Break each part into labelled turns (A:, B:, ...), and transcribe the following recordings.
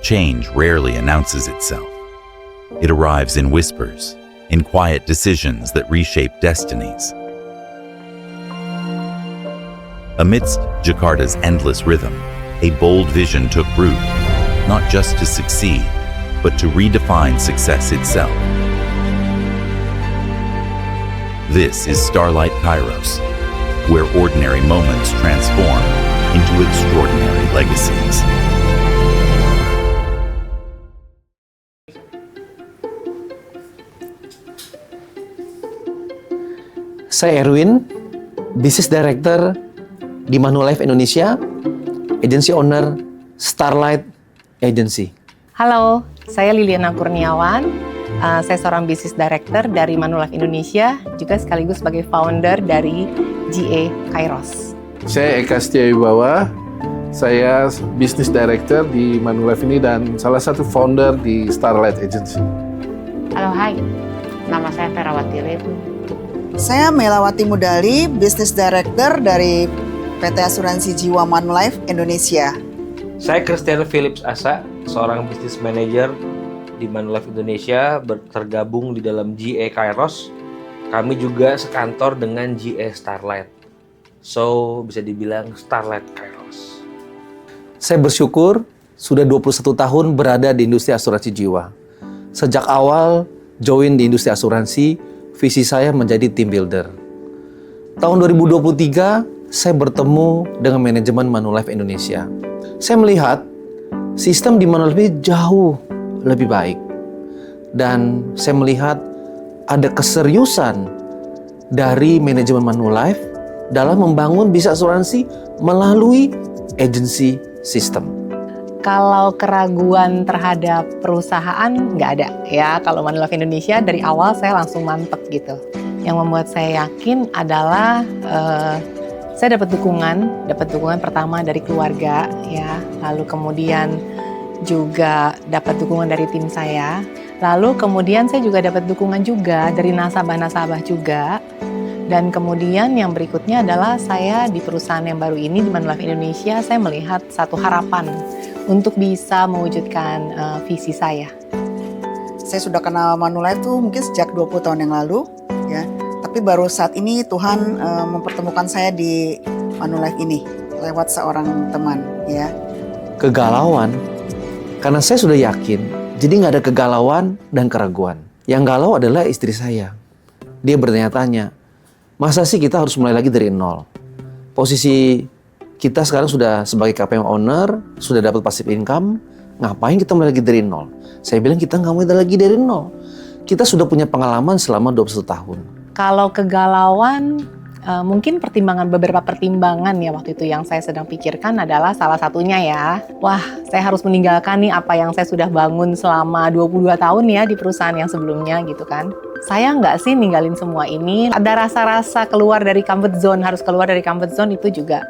A: Change rarely announces itself. It arrives in whispers, in quiet decisions that reshape destinies. Amidst Jakarta's endless rhythm, a bold vision took root, not just to succeed, but to redefine success itself. This is Starlight Kairos, where ordinary moments transform into extraordinary legacies.
B: Saya Erwin, Business Director di Manulife Indonesia, Agency Owner Starlight Agency.
C: Halo, saya Liliana Kurniawan. Saya seorang Business Director dari Manulife Indonesia, juga sekaligus sebagai founder dari GA Kairos.
D: Saya Eka Setiawibawa, saya Business Director di Manulife ini dan salah satu founder di Starlight Agency.
E: Halo, hai. Nama saya Ferawati Rebu.
F: Saya Melawati Mudali, Business Director dari PT Asuransi Jiwa Manulife Indonesia.
G: Saya Christian Philips Asa, seorang Business Manager di Manulife Indonesia, tergabung di dalam GA Kairos. Kami juga sekantor dengan GA Starlight. So, bisa dibilang Starlight Kairos.
B: Saya bersyukur sudah 21 tahun berada di industri asuransi jiwa. Sejak awal join di industri asuransi, visi saya menjadi team builder. Tahun 2023, saya bertemu dengan manajemen Manulife Indonesia. Saya melihat sistem di Manulife ini jauh lebih baik. Dan saya melihat ada keseriusan dari manajemen Manulife dalam membangun bisnis asuransi melalui agency system.
C: Kalau keraguan terhadap perusahaan nggak ada ya. Kalau Manulife Indonesia dari awal saya langsung mantep gitu. Yang membuat saya yakin adalah saya dapat dukungan pertama dari keluarga ya. Lalu kemudian juga dapat dukungan dari tim saya. Lalu kemudian saya juga dapat dukungan juga dari nasabah-nasabah juga. Dan kemudian yang berikutnya adalah saya di perusahaan yang baru ini di Manulife Indonesia, saya melihat satu harapan untuk bisa mewujudkan visi saya.
F: Saya sudah kenal Manulife tuh mungkin sejak 20 tahun yang lalu, ya. Tapi baru saat ini Tuhan mempertemukan saya di Manulife ini lewat seorang teman, ya.
B: Kegalauan, karena saya sudah yakin, jadi nggak ada kegalauan dan keraguan. Yang galau adalah istri saya. Dia bertanya-tanya, masa sih kita harus mulai lagi dari nol? Posisi kita sekarang sudah sebagai KPM owner, sudah dapat passive income, ngapain kita mulai lagi dari nol? Saya bilang kita nggak mulai lagi dari nol. Kita sudah punya pengalaman selama 21 tahun.
C: Kalau kegalauan, mungkin beberapa pertimbangan ya waktu itu yang saya sedang pikirkan adalah salah satunya ya, wah saya harus meninggalkan nih apa yang saya sudah bangun selama 22 tahun ya di perusahaan yang sebelumnya gitu kan. Saya nggak sih ninggalin semua ini, ada rasa-rasa harus keluar dari comfort zone itu juga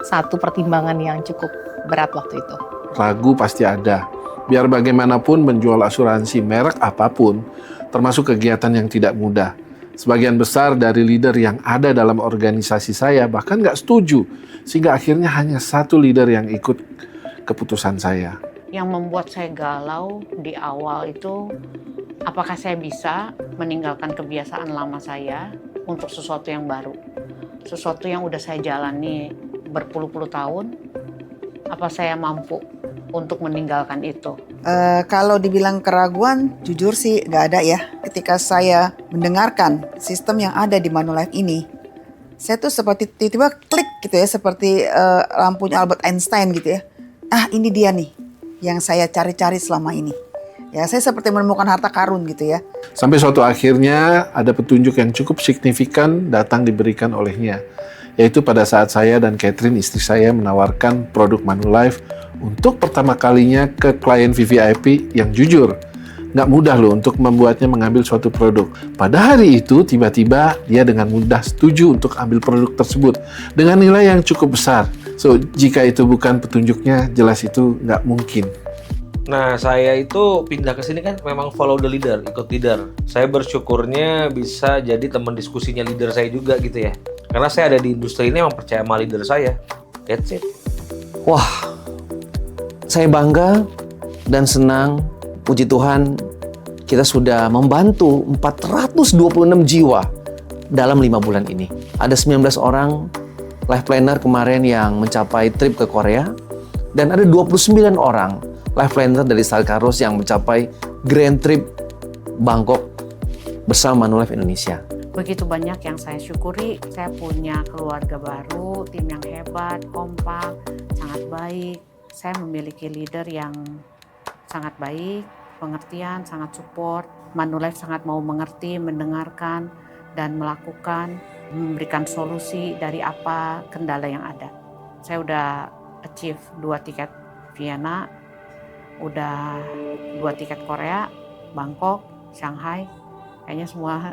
C: satu pertimbangan yang cukup berat waktu itu.
D: Ragu pasti ada. Biar bagaimanapun menjual asuransi merek apapun, termasuk kegiatan yang tidak mudah. Sebagian besar dari leader yang ada dalam organisasi saya bahkan nggak setuju, sehingga akhirnya hanya satu leader yang ikut keputusan saya.
E: Yang membuat saya galau di awal itu, apakah saya bisa meninggalkan kebiasaan lama saya untuk sesuatu yang baru? Sesuatu yang udah saya jalani berpuluh-puluh tahun, apa saya mampu untuk meninggalkan itu?
F: Kalau dibilang keraguan, jujur sih nggak ada ya. Ketika saya mendengarkan sistem yang ada di Manulife ini, saya tuh seperti tiba-tiba klik gitu ya, seperti lampunya Albert Einstein gitu ya. Ah, ini dia nih yang saya cari-cari selama ini. Ya, saya seperti menemukan harta karun gitu ya.
D: Sampai suatu akhirnya ada petunjuk yang cukup signifikan datang diberikan olehnya. Yaitu pada saat saya dan Catherine, istri saya, menawarkan produk Manulife untuk pertama kalinya ke klien VVIP yang jujur. Nggak mudah loh untuk membuatnya mengambil suatu produk. Pada hari itu, tiba-tiba dia dengan mudah setuju untuk ambil produk tersebut dengan nilai yang cukup besar. So, jika itu bukan petunjuknya, jelas itu nggak mungkin.
G: Nah, saya itu pindah ke sini kan memang follow the leader, ikut leader. Saya bersyukurnya bisa jadi teman diskusinya leader saya juga gitu ya. Karena saya ada di industri ini emang percaya sama leader saya. That's it.
B: Wah, Saya bangga dan senang, puji Tuhan, kita sudah membantu 426 jiwa dalam 5 bulan ini. Ada 19 orang life planner kemarin yang mencapai trip ke Korea, dan ada 29 orang life planner dari Style Kairos yang mencapai grand trip Bangkok bersama Manulife Indonesia.
E: Begitu banyak yang saya syukuri, saya punya keluarga baru, tim yang hebat, kompak, sangat baik. Saya memiliki leader yang sangat baik, pengertian, sangat support. Manulife sangat mau mengerti, mendengarkan, dan melakukan, memberikan solusi dari apa kendala yang ada. Saya udah achieve 2 tiket Vienna, udah 2 tiket Korea, Bangkok, Shanghai, kayaknya semua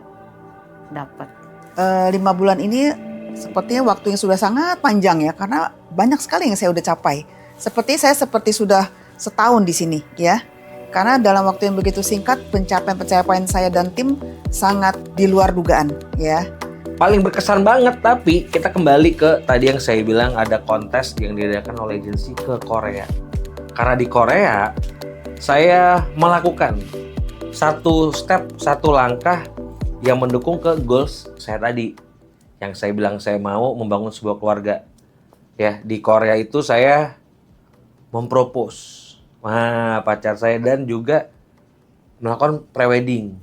E: dapat.
F: 5 bulan ini sepertinya waktu yang sudah sangat panjang ya, karena banyak sekali yang saya udah capai. Saya seperti sudah setahun di sini ya. Karena dalam waktu yang begitu singkat, pencapaian saya dan tim sangat di luar dugaan ya.
G: Paling berkesan banget, tapi kita kembali ke tadi yang saya bilang ada kontes yang diadakan oleh agensi ke Korea. Karena di Korea, saya melakukan satu langkah yang mendukung ke goals saya tadi. Yang saya bilang saya mau membangun sebuah keluarga. Ya, di Korea itu saya mempropose pacar saya dan juga melakukan prewedding.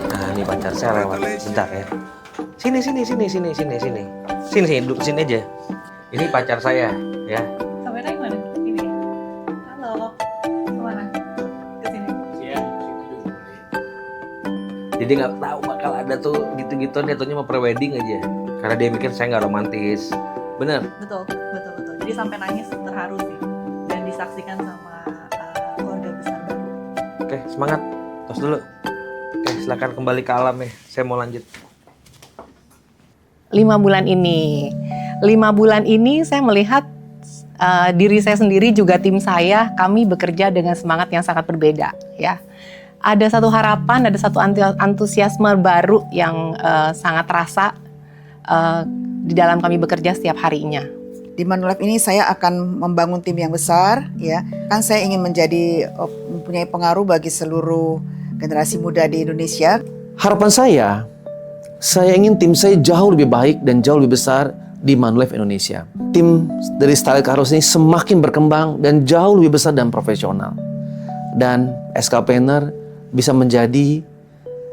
G: Nah, ini pacar saya lewat sebentar ya. Sini, duduk sini aja. Ini pacar saya ya.
C: Kameranya mana? Ini ya. Halo. Kemana? Ke sini.
G: Jadi nggak tahu bakal ada tuh gitu-gitu, dia tuhnya mau prewedding aja. Karena dia mikir saya nggak romantis. Bener?
H: Betul. Jadi sampai nangis terharu sih. Dan disaksikan sama keluarga besar baru.
G: Oke, semangat. Tos dulu. Oke, silakan kembali ke alam ya. Saya mau lanjut.
C: 5 bulan ini saya melihat diri saya sendiri juga tim saya, kami bekerja dengan semangat yang sangat berbeda ya. Ada satu harapan, ada satu antusiasme baru yang sangat terasa di dalam kami bekerja setiap harinya.
F: Di Manulife ini saya akan membangun tim yang besar ya. Kan saya ingin mempunyai pengaruh bagi seluruh generasi muda di Indonesia.
B: Harapan saya ingin tim saya jauh lebih baik dan jauh lebih besar di Manulife Indonesia. Tim dari Style Kairos ini semakin berkembang dan jauh lebih besar dan profesional. Dan SK Planner bisa menjadi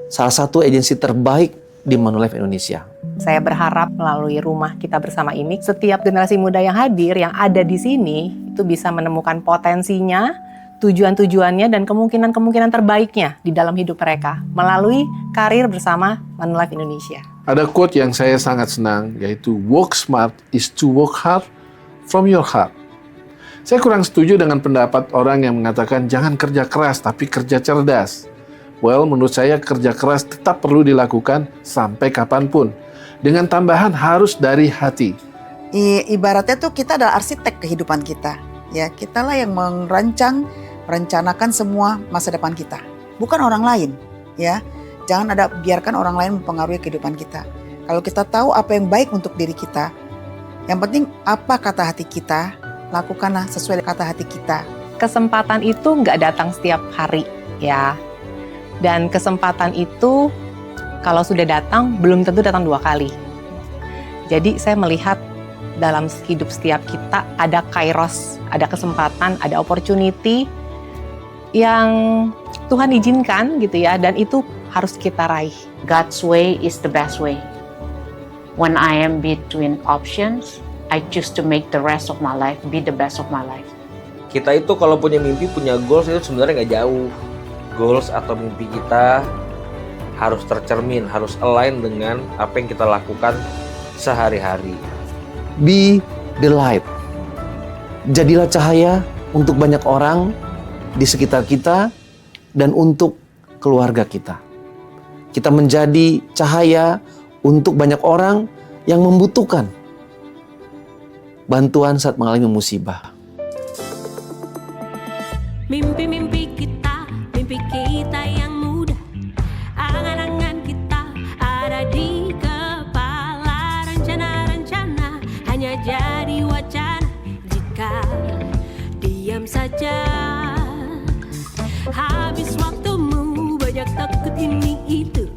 B: salah satu agensi terbaik di Manulife Indonesia.
C: Saya berharap melalui rumah kita bersama ini, setiap generasi muda yang hadir, yang ada di sini, itu bisa menemukan potensinya, tujuan-tujuannya, dan kemungkinan-kemungkinan terbaiknya di dalam hidup mereka melalui karir bersama Manulife Indonesia.
D: Ada quote yang saya sangat senang, yaitu work smart is to work hard from your heart. Saya kurang setuju dengan pendapat orang yang mengatakan jangan kerja keras tapi kerja cerdas. Well, menurut saya kerja keras tetap perlu dilakukan sampai kapanpun. Dengan tambahan harus dari hati.
F: Ibaratnya tuh kita adalah arsitek kehidupan kita. Ya, kitalah yang merencanakan semua masa depan kita. Bukan orang lain, ya. Jangan biarkan orang lain mempengaruhi kehidupan kita. Kalau kita tahu apa yang baik untuk diri kita, yang penting apa kata hati kita, lakukanlah sesuai kata hati kita.
C: Kesempatan itu nggak datang setiap hari, ya. Dan kesempatan itu kalau sudah datang, belum tentu datang 2 kali. Jadi saya melihat dalam hidup setiap kita ada kairos, ada kesempatan, ada opportunity yang Tuhan izinkan gitu ya, dan itu harus kita raih.
E: God's way is the best way. When I am between options, I choose to make the rest of my life be the best of my life.
G: Kita itu kalau punya mimpi, punya goals itu sebenarnya nggak jauh. Goals atau mimpi kita harus tercermin, harus align dengan apa yang kita lakukan sehari-hari.
B: Be the light. Jadilah cahaya untuk banyak orang di sekitar kita dan untuk keluarga kita. Kita menjadi cahaya untuk banyak orang yang membutuhkan bantuan saat mengalami musibah.
I: Mimpi-mimpi kita yang muda, angan-angan kita ada di kepala. Rencana-rencana hanya jadi wacana jika diam saja. Habis waktumu banyak takut ini itu.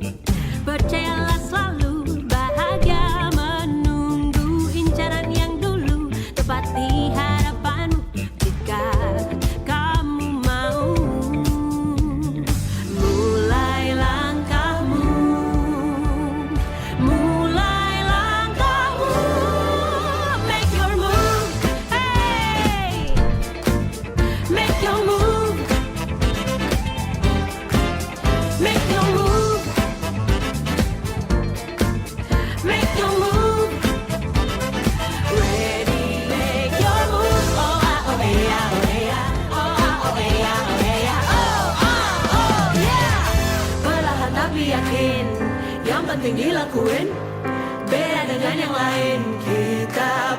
I: Percayalah selalu bahagia menunggu incaran yang dulu tepati harapanmu jika kamu mau. Mulai langkahmu, mulai langkahmu. Make your move, hey. Make your move, make your move, make your move. Ready, make your move. Oh ah oh yeah, oh yeah, oh ah oh yeah, oh yeah, oh ah oh yeah. Perlahan tapi yakin, yang penting dilakuin. Beda dengan yang lain, kita